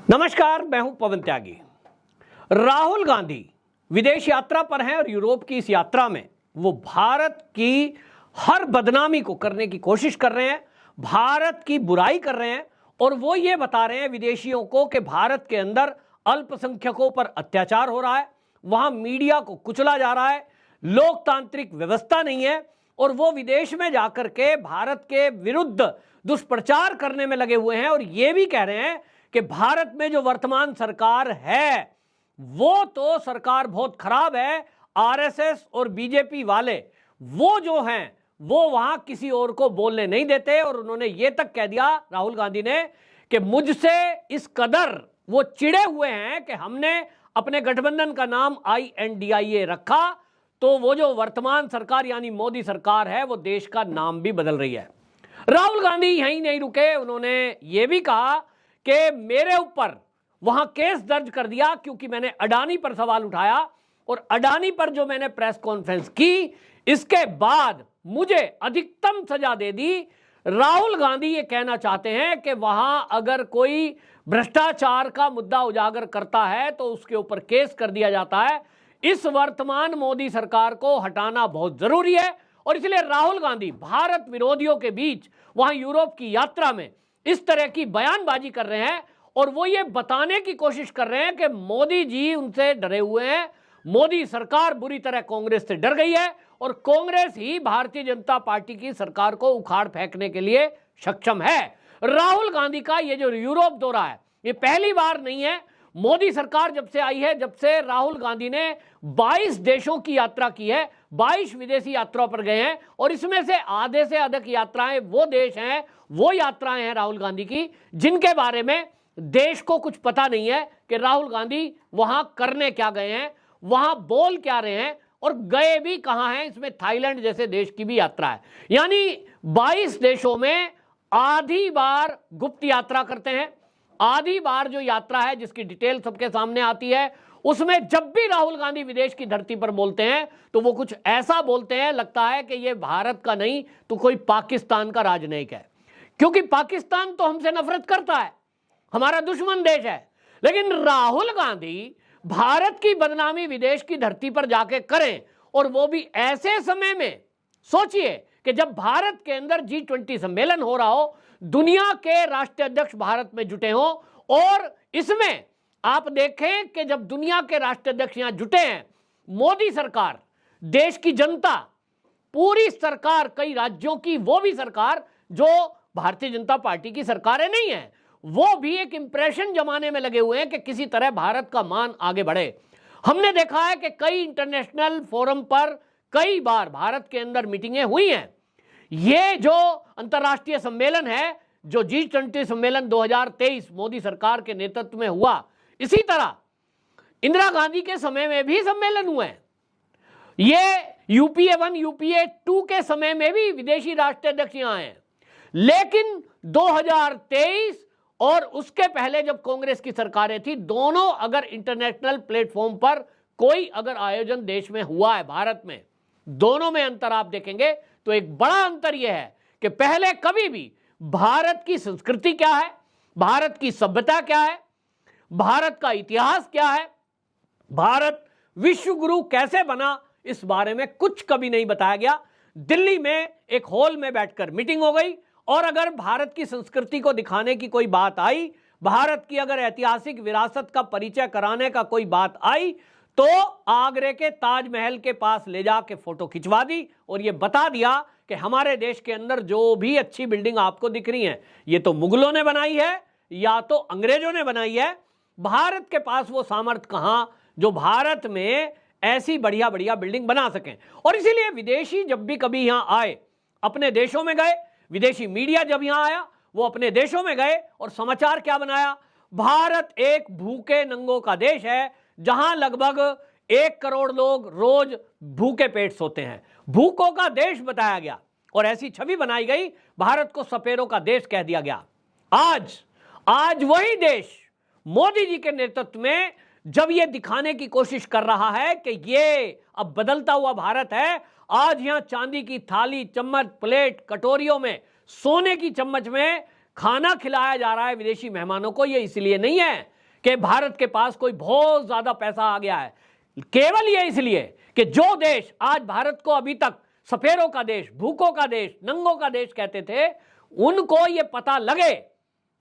नमस्कार, मैं हूं पवन त्यागी। राहुल गांधी विदेश यात्रा पर हैं और यूरोप की इस यात्रा में वो भारत की हर बदनामी को करने की कोशिश कर रहे हैं, भारत की बुराई कर रहे हैं और वो ये बता रहे हैं विदेशियों को कि भारत के अंदर अल्पसंख्यकों पर अत्याचार हो रहा है, वहां मीडिया को कुचला जा रहा है, लोकतांत्रिक व्यवस्था नहीं है और वो विदेश में जाकर के भारत के विरुद्ध दुष्प्रचार करने में लगे हुए हैं और ये भी कह रहे हैं कि भारत में जो वर्तमान सरकार है वो तो सरकार बहुत खराब है। आरएसएस और बीजेपी वाले वो जो हैं वो वहां किसी और को बोलने नहीं देते और उन्होंने ये तक कह दिया राहुल गांधी ने कि मुझसे इस कदर वो चिढ़े हुए हैं कि हमने अपने गठबंधन का नाम INDIA रखा तो वो जो वर्तमान सरकार यानी मोदी सरकार है वो देश का नाम भी बदल रही है। राहुल गांधी यहीं नहीं रुके, उन्होंने ये भी कहा कि मेरे ऊपर वहां केस दर्ज कर दिया क्योंकि मैंने अडानी पर सवाल उठाया और अडानी पर जो मैंने प्रेस कॉन्फ्रेंस की इसके बाद मुझे अधिकतम सजा दे दी। राहुल गांधी ये कहना चाहते हैं कि वहां अगर कोई भ्रष्टाचार का मुद्दा उजागर करता है तो उसके ऊपर केस कर दिया जाता है। इस वर्तमान मोदी सरकार को हटाना बहुत जरूरी है और इसलिए राहुल गांधी भारत विरोधियों के बीच वहां यूरोप की यात्रा में इस तरह की बयानबाजी कर रहे हैं और वो ये बताने की कोशिश कर रहे हैं कि मोदी जी उनसे डरे हुए हैं, मोदी सरकार बुरी तरह कांग्रेस से डर गई है और कांग्रेस ही भारतीय जनता पार्टी की सरकार को उखाड़ फेंकने के लिए सक्षम है। राहुल गांधी का ये जो यूरोप दौरा है ये पहली बार नहीं है। मोदी सरकार जब से आई है, जब से राहुल गांधी ने 22 देशों की यात्रा की है, 22 विदेशी यात्राओं पर गए हैं और इसमें से आधे से अधिक यात्राएं वो देश हैं, वो यात्राएं हैं राहुल गांधी की जिनके बारे में देश को कुछ पता नहीं है कि राहुल गांधी वहां करने क्या गए हैं, वहां बोल क्या रहे हैं और गए भी कहां हैं। इसमें थाईलैंड जैसे देश की भी यात्रा है, यानी 22 देशों में आधी बार गुप्त यात्रा करते हैं, आधी बार जो यात्रा है जिसकी डिटेल सबके सामने आती है उसमें जब भी राहुल गांधी विदेश की धरती पर बोलते हैं तो वो कुछ ऐसा बोलते हैं लगता है कि ये भारत का नहीं तो कोई पाकिस्तान का राजनयिक है, क्योंकि पाकिस्तान तो हमसे नफरत करता है, हमारा दुश्मन देश है। लेकिन राहुल गांधी भारत की बदनामी विदेश की धरती पर जाके करें और वो भी ऐसे समय में, सोचिए कि जब भारत के अंदर G20 सम्मेलन हो रहा हो, दुनिया के राष्ट्रीय अध्यक्ष भारत में जुटे हों और इसमें आप देखें कि जब दुनिया के राष्ट्रीय अध्यक्ष यहां जुटे हैं, मोदी सरकार, देश की जनता, पूरी सरकार, कई राज्यों की वो भी सरकार जो भारतीय जनता पार्टी की सरकारें नहीं है, वो भी एक इंप्रेशन जमाने में लगे हुए हैं कि किसी तरह भारत का मान आगे बढ़े। हमने देखा है कि कई इंटरनेशनल फोरम पर कई बार भारत के अंदर मीटिंगें हुई हैं। ये जो अंतर्राष्ट्रीय सम्मेलन है, जो G20 सम्मेलन 2023 मोदी सरकार के नेतृत्व में हुआ, इसी तरह इंदिरा गांधी के समय में भी सम्मेलन हुए हैं। ये UPA 1 UPA 2 के समय में भी विदेशी राष्ट्रीय अध्यक्ष यहां आए हैं। लेकिन 2023 और उसके पहले जब कांग्रेस की सरकारें थी, दोनों अगर इंटरनेशनल प्लेटफॉर्म पर कोई अगर आयोजन देश में हुआ है भारत में, दोनों में अंतर आप देखेंगे तो एक बड़ा अंतर यह है कि पहले कभी भी भारत की संस्कृति क्या है, भारत की सभ्यता क्या है, भारत का इतिहास क्या है, भारत विश्व गुरु कैसे बना, इस बारे में कुछ कभी नहीं बताया गया। दिल्ली में एक हॉल में बैठकर मीटिंग हो गई और अगर भारत की संस्कृति को दिखाने की कोई बात आई, भारत की अगर ऐतिहासिक विरासत का परिचय कराने का कोई बात आई तो आगरे के ताजमहल के पास ले जाके फोटो खिंचवा दी और ये बता दिया कि हमारे देश के अंदर जो भी अच्छी बिल्डिंग आपको दिख रही है ये तो मुगलों ने बनाई है या तो अंग्रेजों ने बनाई है। भारत के पास वो सामर्थ्य कहां जो भारत में ऐसी बढ़िया बढ़िया बिल्डिंग बना सकें। और इसीलिए विदेशी जब भी कभी यहां आए, अपने देशों में गए, विदेशी मीडिया जब यहां आया वो अपने देशों में गए और समाचार क्या बनाया, भारत एक भूखे नंगों का देश है जहां लगभग 1 करोड़ लोग रोज भूखे पेट सोते हैं, भूखों का देश बताया गया और ऐसी छवि बनाई गई, भारत को सपेरों का देश कह दिया गया। आज वही देश मोदी जी के नेतृत्व में जब ये दिखाने की कोशिश कर रहा है कि ये अब बदलता हुआ भारत है, आज यहां चांदी की थाली, चम्मच, प्लेट, कटोरियों में, सोने की चम्मच में खाना खिलाया जा रहा है विदेशी मेहमानों को। ये इसलिए नहीं है कि भारत के पास कोई बहुत ज्यादा पैसा आ गया है, केवल ये इसलिए कि जो देश आज भारत को अभी तक सफेरों का देश, भूखों का देश, नंगों का देश कहते थे, उनको ये पता लगे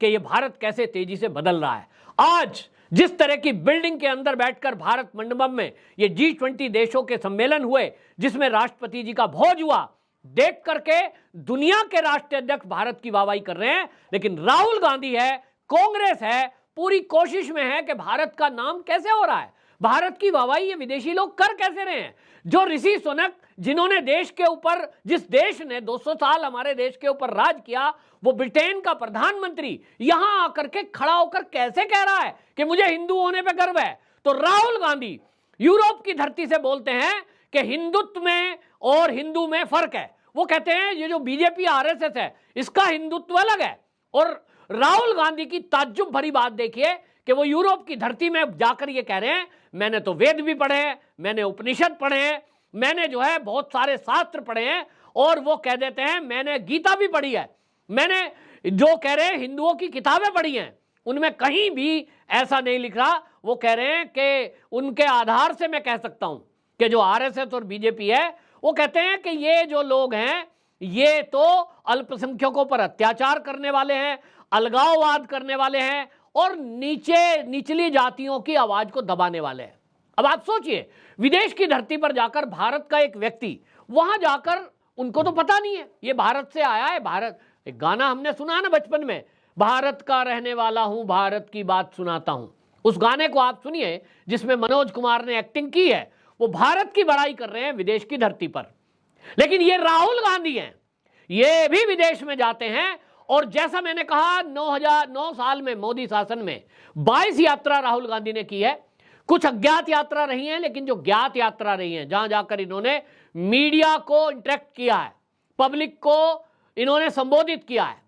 कि ये भारत कैसे तेजी से बदल रहा है। आज जिस तरह की बिल्डिंग के अंदर बैठकर भारत मंडपम में ये G20 देशों के सम्मेलन हुए, जिसमें राष्ट्रपति जी का भोज हुआ, देख करके दुनिया के राष्ट्रीय अध्यक्ष भारत की वाहवाही कर रहे हैं। लेकिन राहुल गांधी है, कांग्रेस है, पूरी कोशिश में है कि भारत का नाम कैसे हो रहा है, भारत की वाहवाही ये विदेशी लोग कर कैसे रहे हैं। जो ऋषि सुनक, जिन्होंने देश के ऊपर, जिस देश ने 200 साल हमारे देश के ऊपर राज किया, वो ब्रिटेन का प्रधानमंत्री यहां आकर के खड़ा होकर कैसे कह रहा है कि मुझे हिंदू होने पे गर्व है। तो राहुल गांधी यूरोप की धरती से बोलते हैं कि हिंदुत्व में और हिंदू में फर्क है। वो कहते हैं ये जो बीजेपी आरएसएस है, इसका हिंदुत्व अलग है। और राहुल गांधी की ताज्जुब भरी बात देखिए कि वो यूरोप की धरती में जाकर ये कह रहे हैं, मैंने तो वेद भी पढ़े हैं, मैंने उपनिषद पढ़े हैं, मैंने जो है बहुत सारे शास्त्र पढ़े हैं, और वो कह देते हैं मैंने गीता भी पढ़ी है, मैंने जो कह रहे हैं हिंदुओं की किताबें पढ़ी हैं, उनमें कहीं भी ऐसा नहीं लिख रहा। वो कह रहे हैं कि उनके आधार से मैं कह सकता हूं कि जो आरएसएस और बीजेपी है, वो कहते हैं कि ये जो लोग हैं ये तो अल्पसंख्यकों पर अत्याचार करने वाले हैं, अलगाववाद करने वाले हैं और निचली जातियों की आवाज को दबाने वाले हैं। अब आप सोचिए, विदेश की धरती पर जाकर भारत का एक व्यक्ति वहां जाकर, उनको तो पता नहीं है ये भारत से आया है। भारत, एक गाना हमने सुना ना बचपन में, भारत का रहने वाला हूं, भारत की बात सुनाता हूं। उस गाने को आप सुनिए जिसमें मनोज कुमार ने एक्टिंग की है। वो भारत की बड़ाई कर रहे हैं विदेश की धरती पर। लेकिन ये राहुल गांधी हैं, ये भी विदेश में जाते हैं। और जैसा मैंने कहा, 9 साल में मोदी शासन में 22 यात्रा राहुल गांधी ने की है। कुछ अज्ञात यात्रा रही है, लेकिन जो ज्ञात यात्रा रही है, जहां जाकर इन्होंने मीडिया को इंटरेक्ट किया है, पब्लिक को इन्होंने संबोधित किया है।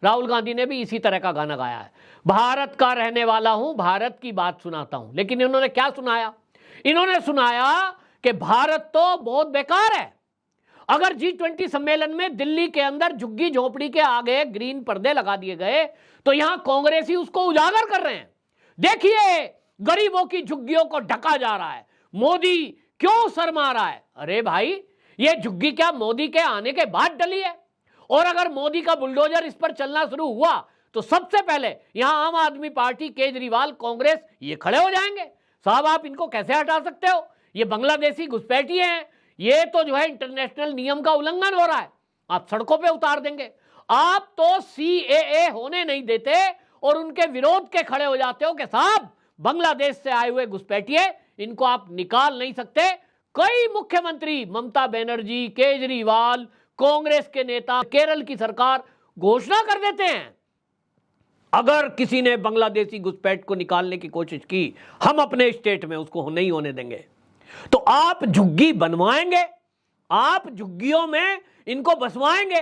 राहुल गांधी ने भी इसी तरह का गाना गाया है, भारत का रहने वाला हूं, भारत की बात सुनाता हूं। लेकिन इन्होंने क्या सुनाया? इन्होंने सुनाया कि भारत तो बहुत बेकार है। अगर G20 सम्मेलन में दिल्ली के अंदर झुग्गी झोपड़ी के आगे ग्रीन पर्दे लगा दिए गए, तो यहां कांग्रेसी उसको उजागर कर रहे हैं। देखिए, गरीबों की झुग्गियों को ढका जा रहा है, मोदी क्यों शर्मा रहा है? अरे भाई, ये झुग्गी क्या मोदी के आने के बाद डली है? और अगर मोदी का बुलडोजर इस पर चलना शुरू हुआ तो सबसे पहले यहां आम आदमी पार्टी, केजरीवाल, कांग्रेस ये खड़े हो जाएंगे, साहब आप इनको कैसे हटा सकते हो? ये बांग्लादेशी घुसपैठिए हैं, ये तो जो है इंटरनेशनल नियम का उल्लंघन हो रहा है, आप सड़कों पे उतार देंगे। आप तो CAA होने नहीं देते और उनके विरोध के खड़े हो जाते हो कि साहब बांग्लादेश से आए हुए घुसपैठिए, इनको आप निकाल नहीं सकते। कई मुख्यमंत्री, ममता बनर्जी, केजरीवाल, कांग्रेस के नेता, केरल की सरकार घोषणा कर देते हैं, अगर किसी ने बांग्लादेशी घुसपैठ को निकालने की कोशिश की, हम अपने स्टेट में उसको नहीं होने देंगे। तो आप झुग्गी बनवाएंगे, आप झुग्गियों में इनको बसवाएंगे।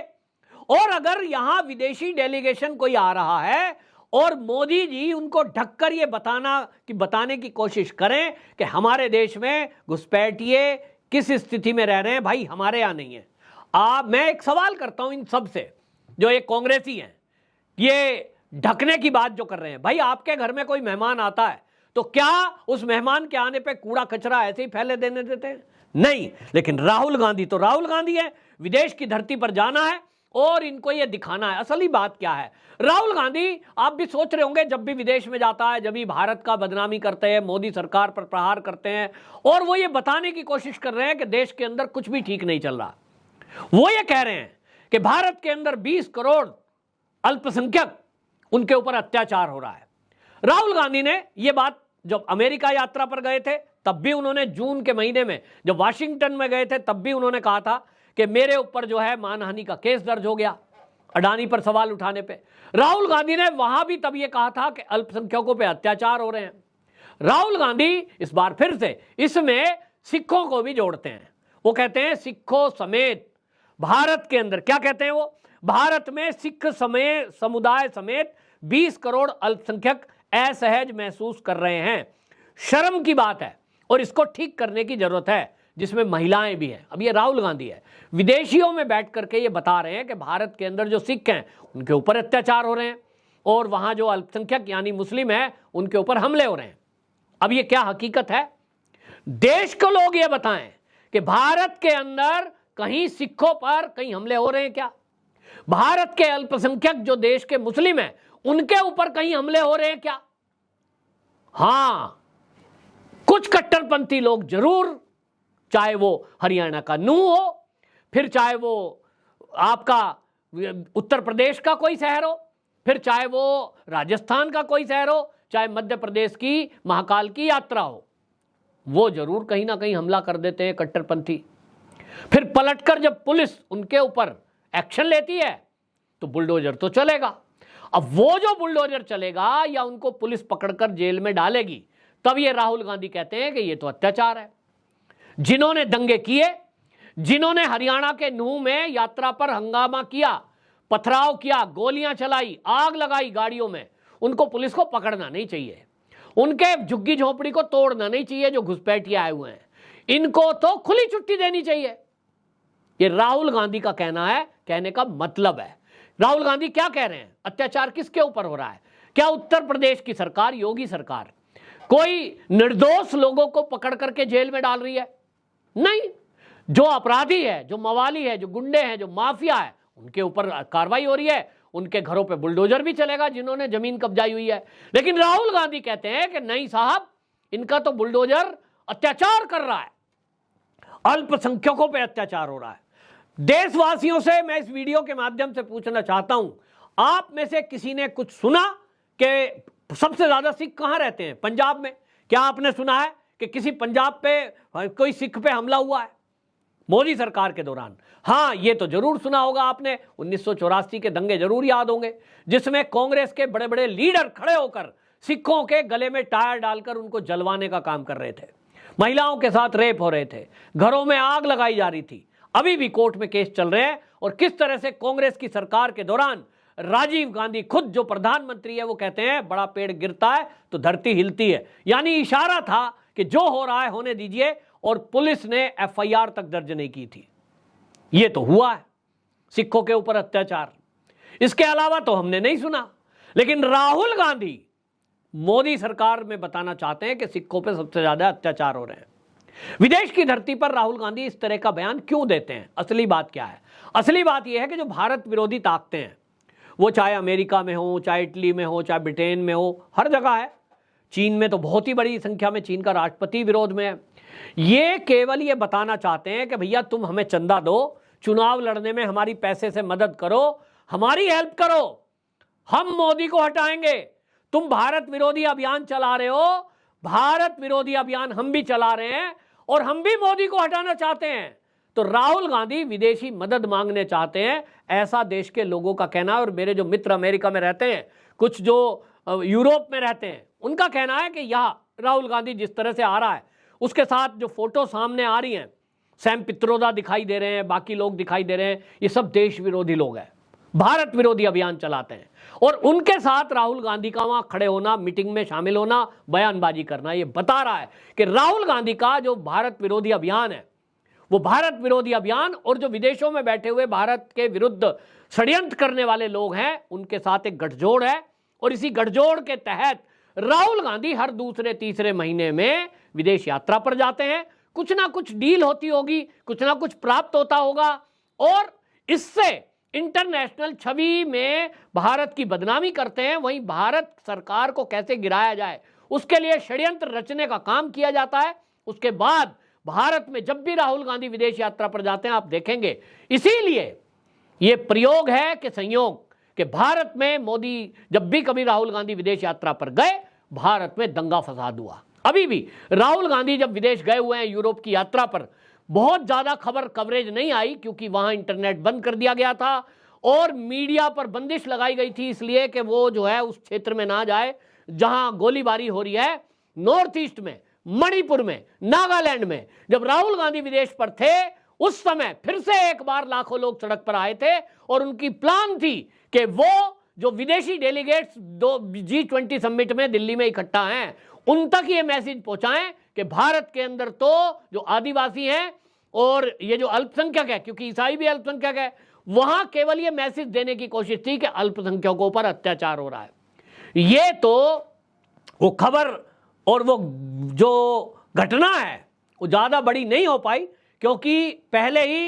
और अगर यहां विदेशी डेलीगेशन कोई आ रहा है और मोदी जी उनको ढककर ये बताने की कोशिश करें कि हमारे देश में घुसपैठिए किस स्थिति में रह रहे हैं, भाई हमारे यहां नहीं है। मैं एक सवाल करता हूं इन सब से, जो ये कांग्रेसी हैं, ये ढकने की बात जो कर रहे हैं, भाई आपके घर में कोई मेहमान आता है तो क्या उस मेहमान के आने पे कूड़ा कचरा ऐसे ही फैले देने देते हैं? नहीं। लेकिन राहुल गांधी तो राहुल गांधी है, विदेश की धरती पर जाना है और इनको ये दिखाना है। असली बात क्या है? राहुल गांधी, आप भी सोच रहे होंगे, जब भी विदेश में जाता है, जब भी भारत का बदनामी करते हैं, मोदी सरकार पर प्रहार करते हैं, और वो ये बताने की कोशिश कर रहे हैं कि देश के अंदर कुछ भी ठीक नहीं चल रहा। वो ये कह रहे हैं कि भारत के अंदर 20 करोड़ अल्पसंख्यक, उनके ऊपर अत्याचार हो रहा है। राहुल गांधी ने यह बात जब अमेरिका यात्रा पर गए थे, तब भी उन्होंने जून के महीने में जब वाशिंगटन में गए थे, तब भी उन्होंने कहा था कि मेरे ऊपर जो है मानहानि का केस दर्ज हो गया अडानी पर सवाल उठाने पे। राहुल गांधी ने वहां भी तब ये कहा था कि अल्पसंख्यकों पे अत्याचार हो रहे हैं। राहुल गांधी इस बार फिर से इसमें सिखों को भी जोड़ते हैं। वो कहते हैं सिखों समेत भारत के अंदर, क्या कहते हैं वो, भारत में सिख समुदाय समेत 20 करोड़ अल्पसंख्यक असहज महसूस कर रहे हैं। शर्म की बात है और इसको ठीक करने की जरूरत है, जिसमें महिलाएं भी हैं। अब ये राहुल गांधी है, विदेशियों में बैठ करके ये बता रहे हैं कि भारत के अंदर जो सिख हैं उनके ऊपर अत्याचार हो रहे हैं। और वहां जो अल्पसंख्यक यानी मुस्लिम है उनके ऊपर हमले हो रहे हैं। अब ये क्या हकीकत है? देश को लोग ये बताएं कि भारत के अंदर कहीं सिखों पर कहीं हमले हो रहे हैं क्या? भारत के अल्पसंख्यक जो देश के मुस्लिम हैं उनके ऊपर कहीं हमले हो रहे हैं क्या? हां, कुछ कट्टरपंथी लोग जरूर, चाहे वो हरियाणा का नूह हो, फिर चाहे वो आपका उत्तर प्रदेश का कोई शहर हो, फिर चाहे वो राजस्थान का कोई शहर हो, चाहे मध्य प्रदेश की महाकाल की यात्रा हो, वो जरूर कहीं ना कहीं हमला कर देते हैं कट्टरपंथी। फिर पलटकर जब पुलिस उनके ऊपर एक्शन लेती है तो बुलडोजर तो चलेगा। अब वो जो बुलडोजर चलेगा या उनको पुलिस पकड़कर जेल में डालेगी, तब ये राहुल गांधी कहते हैं कि ये तो अत्याचार है। जिन्होंने दंगे किए, जिन्होंने हरियाणा के नूह में यात्रा पर हंगामा किया, पथराव किया, गोलियां चलाई, आग लगाई गाड़ियों में, उनको पुलिस को पकड़ना नहीं चाहिए। उनके झुग्गी झोपड़ी को तोड़ना नहीं चाहिए जो घुसपैठिए आए हुए हैं, इनको तो खुली छुट्टी देनी चाहिए। ये राहुल गांधी का कहना है, कहने का मतलब है। राहुल गांधी क्या कह रहे हैं? अत्याचार किसके ऊपर हो रहा है? क्या उत्तर प्रदेश की सरकार, योगी सरकार, कोई निर्दोष लोगों को पकड़ करके जेल में डाल रही है? नहीं, जो अपराधी है, जो मवाली है, जो गुंडे हैं, जो माफिया है, उनके ऊपर कार्रवाई हो रही है। उनके घरों पे बुलडोजर भी चलेगा जिन्होंने जमीन कब्जाई हुई है। लेकिन राहुल गांधी कहते हैं कि नहीं साहब, इनका तो बुलडोजर अत्याचार कर रहा है, अल्पसंख्यकों पे अत्याचार हो रहा है। देशवासियों से मैं इस वीडियो के माध्यम से पूछना चाहता हूं, आप में से किसी ने कुछ सुना कि सबसे ज्यादा सिख कहां रहते हैं? पंजाब में। क्या आपने सुना है कि किसी पंजाब पे कोई सिख पे हमला हुआ है मोदी सरकार के दौरान? हां, ये तो जरूर सुना होगा आपने, 1984 के दंगे जरूर याद होंगे, जिसमें कांग्रेस के बड़े बड़े लीडर खड़े होकर सिखों के गले में टायर डालकर उनको जलवाने का काम कर रहे थे, महिलाओं के साथ रेप हो रहे थे, घरों में आग लगाई जा रही थी। अभी भी कोर्ट में केस चल रहे हैं। और किस तरह से कांग्रेस की सरकार के दौरान राजीव गांधी खुद जो प्रधानमंत्री है वो कहते हैं बड़ा पेड़ गिरता है तो धरती हिलती है, यानी इशारा था कि जो हो रहा है होने दीजिए। और पुलिस ने एफआईआर तक दर्ज नहीं की थी। ये तो हुआ है सिखों के ऊपर अत्याचार, इसके अलावा तो हमने नहीं सुना। लेकिन राहुल गांधी मोदी सरकार में बताना चाहते हैं कि सिखों पे सबसे ज्यादा अत्याचार हो रहे हैं। विदेश की धरती पर राहुल गांधी इस तरह का बयान क्यों देते हैं? असली बात क्या है? असली बात यह है कि जो भारत विरोधी ताकतें हैं, वो चाहे अमेरिका में हो, चाहे इटली में हो, चाहे ब्रिटेन में हो, हर जगह है। चीन में तो बहुत ही बड़ी संख्या में चीन का राष्ट्रपति विरोध में है। ये केवल ये बताना चाहते हैं कि भैया तुम हमें चंदा दो, चुनाव लड़ने में हमारी पैसे से मदद करो, हमारी हेल्प करो, हम मोदी को हटाएंगे। तुम भारत विरोधी अभियान चला रहे हो, भारत विरोधी अभियान हम भी चला रहे हैं और हम भी मोदी को हटाना चाहते हैं। तो राहुल गांधी विदेशी मदद मांगने चाहते हैं, ऐसा देश के लोगों का कहना है। और मेरे जो मित्र अमेरिका में रहते हैं, कुछ जो यूरोप में रहते हैं, उनका कहना है कि यह राहुल गांधी जिस तरह से आ रहा है, उसके साथ जो फोटो सामने आ रही हैं, सैम पित्रोदा दिखाई दे रहे हैं, बाकी लोग दिखाई दे रहे हैं, ये सब देश विरोधी लोग हैं, भारत विरोधी अभियान चलाते हैं। और उनके साथ राहुल गांधी का वहां खड़े होना, मीटिंग में शामिल होना, बयानबाजी करना, ये बता रहा है कि राहुल गांधी का जो भारत विरोधी अभियान है, वो भारत विरोधी अभियान और जो विदेशों में बैठे हुए भारत के विरुद्ध षड्यंत्र करने वाले लोग हैं, उनके साथ एक गठजोड़ है। और इसी गठजोड़ के तहत राहुल गांधी हर दूसरे तीसरे महीने में विदेश यात्रा पर जाते हैं। कुछ ना कुछ डील होती होगी, कुछ ना कुछ प्राप्त होता होगा, और इससे इंटरनेशनल छवि में भारत की बदनामी करते हैं। वहीं भारत सरकार को कैसे गिराया जाए, उसके लिए षड्यंत्र रचने का काम किया जाता है। उसके बाद भारत में जब भी राहुल गांधी विदेश यात्रा पर जाते हैं, आप देखेंगे, इसीलिए यह प्रयोग है कि संयोग कि भारत में मोदी जब भी कभी राहुल गांधी विदेश यात्रा पर गए, भारत में दंगा फसाद हुआ। अभी भी राहुल गांधी जब विदेश गए हुए हैं यूरोप की यात्रा पर, बहुत ज्यादा कवरेज नहीं आई, क्योंकि वहां इंटरनेट बंद कर दिया गया था और मीडिया पर बंदिश लगाई गई थी, इसलिए कि वो जो है उस क्षेत्र में ना जाए जहां गोलीबारी हो रही है। नॉर्थ ईस्ट में, मणिपुर में, नागालैंड में जब राहुल गांधी विदेश पर थे, उस समय फिर से एक बार लाखों लोग सड़क पर आए थे और उनकी प्लान थी कि वो जो विदेशी डेलीगेट्स G20 समिट में दिल्ली में इकट्ठा हैं, उन तक ये मैसेज पहुंचाएं कि भारत के अंदर तो जो आदिवासी हैं और ये जो अल्पसंख्यक है, क्योंकि ईसाई भी अल्पसंख्यक है, वहां केवल ये मैसेज देने की कोशिश थी कि अल्पसंख्यकों पर अत्याचार हो रहा है। ये तो वो खबर और वो जो घटना है वो ज्यादा बड़ी नहीं हो पाई, क्योंकि पहले ही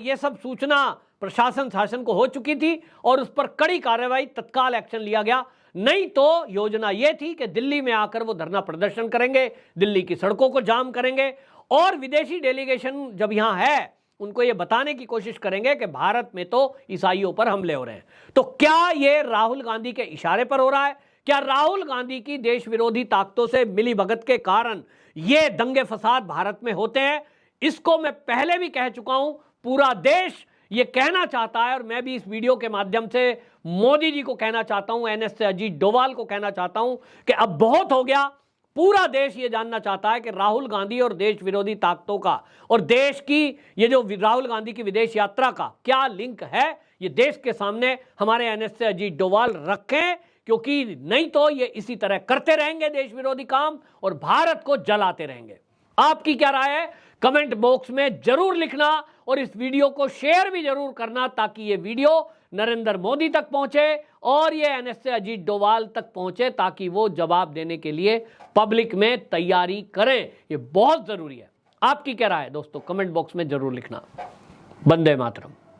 ये सब सूचना प्रशासन शासन को हो चुकी थी और उस पर कड़ी कार्रवाई तत्काल एक्शन लिया गया। नहीं तो योजना यह थी कि दिल्ली में आकर वो धरना प्रदर्शन करेंगे, दिल्ली की सड़कों को जाम करेंगे और विदेशी डेलीगेशन जब यहां है उनको ये बताने की कोशिश करेंगे कि भारत में तो ईसाइयों पर हमले हो रहे हैं। तो क्या ये राहुल गांधी के इशारे पर हो रहा है? क्या राहुल गांधी की देश विरोधी ताकतों से मिली भगत के कारण ये दंगे फसाद भारत में होते हैं? इसको मैं पहले भी कह चुका हूं, पूरा देश ये कहना चाहता है और मैं भी इस वीडियो के माध्यम से मोदी जी को कहना चाहता हूं, एनएस से अजीत डोभाल को कहना चाहता हूं कि अब बहुत हो गया। पूरा देश ये जानना चाहता है कि राहुल गांधी और देश विरोधी ताकतों का और देश की ये जो राहुल गांधी की विदेश यात्रा का क्या लिंक है, ये देश के सामने हमारे एनएस से अजीत डोभाल रखें, क्योंकि नहीं तो ये इसी तरह करते रहेंगे देश विरोधी काम और भारत को जलाते रहेंगे। आपकी क्या राय है कमेंट बॉक्स में जरूर लिखना और इस वीडियो को शेयर भी जरूर करना ताकि ये वीडियो नरेंद्र मोदी तक पहुंचे और ये एनएस से अजीत डोभाल तक पहुंचे ताकि वो जवाब देने के लिए पब्लिक में तैयारी करें। ये बहुत जरूरी है। आपकी क्या राय है दोस्तों, कमेंट बॉक्स में जरूर लिखना। वंदे मातरम।